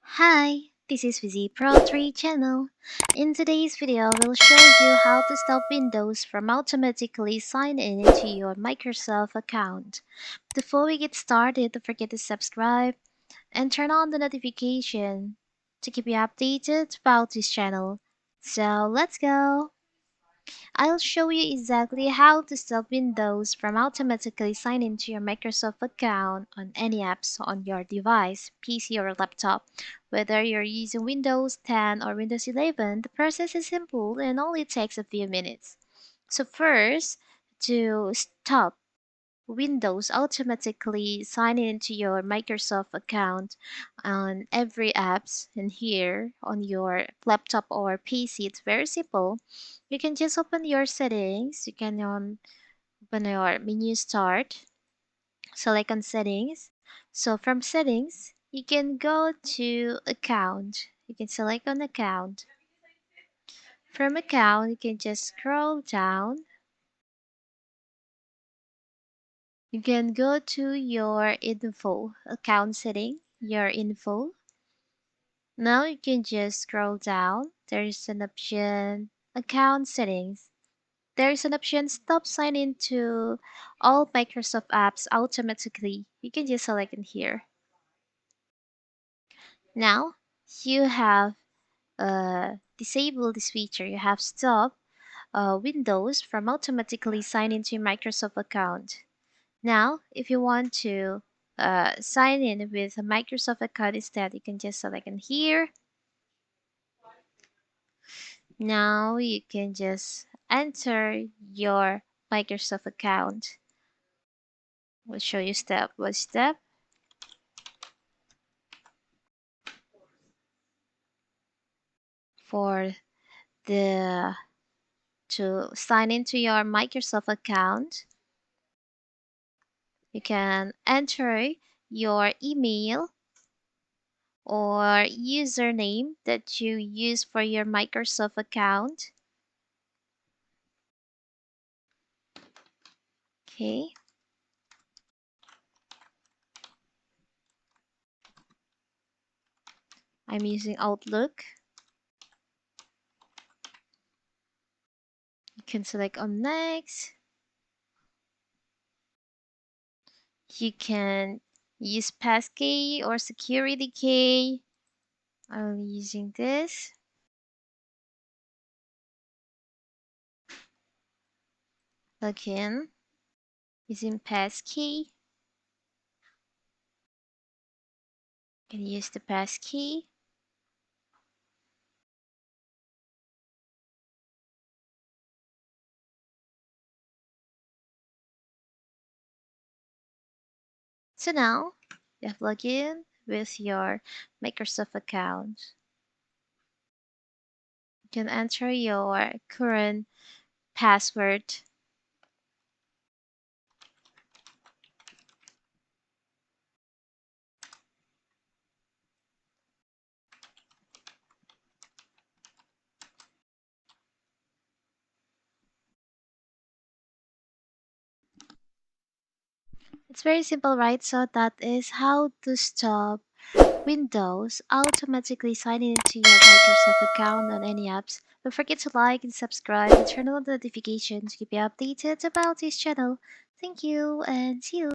Hi, this is Vizzy Pro 3 channel. In today's video, we'll show you how to stop Windows from automatically signing into your Microsoft account. Before we get started, don't forget to subscribe and turn on the notification to keep you updated about this channel. So let's go! I'll show you exactly how to stop Windows from automatically signing into your Microsoft account on any apps on your device, PC or laptop. Whether you're using Windows 10 or Windows 11, the process is simple and only takes a few minutes. So first, to stop Windows automatically signing into your Microsoft account on every apps in here on your laptop or PC. It's very simple. You can just open your settings. You can open your menu start, select on settings. So from settings, you can go to account. You can select on account. From account, you can just scroll down. You can go to your info, account setting, your info. Now you can just scroll down. There's an option, account settings. There's an option, stop signing to all Microsoft apps automatically. You can just select in here. Now you have disabled this feature. You have stopped Windows from automatically signing to your Microsoft account. Now, if you want to sign in with a Microsoft account instead, you can just select in here. Now you can just enter your Microsoft account. We'll show you step by step. For the to sign into your Microsoft account, you can enter your email or username that you use for your Microsoft account. Okay. I'm using Outlook. You can select on next. You can use passkey or security key. I'm using this. Login using passkey. You can use the passkey. So now you have logged in with your Microsoft account. You can enter your current password. It's very simple, right? So that is how to stop Windows automatically signing into your Microsoft account on any apps. Don't forget to like and subscribe and turn on the notifications to keep you updated about this channel. Thank you and see you.